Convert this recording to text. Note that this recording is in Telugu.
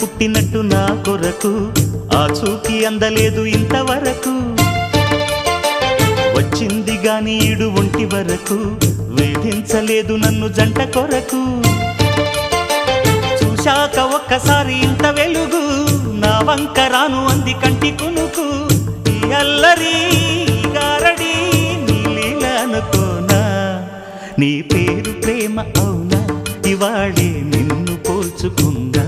పుట్టినట్టు నా కొరకు ఆ చూకి అందలేదు ఇంతవరకు వచ్చింది గాని ఈడు ఒంటి వరకు వేధించలేదు నన్ను జంట కొరకు చూశాక ఒక్కసారి ఇంత వెలుగు నా వంక రాను అంది కంటి కునుకు ఈ అల్లరి గారడి నీ లీల అనుకోనా నీ పేరు ప్రేమ అవునా ఇవాళే నిన్ను పోల్చుకుందా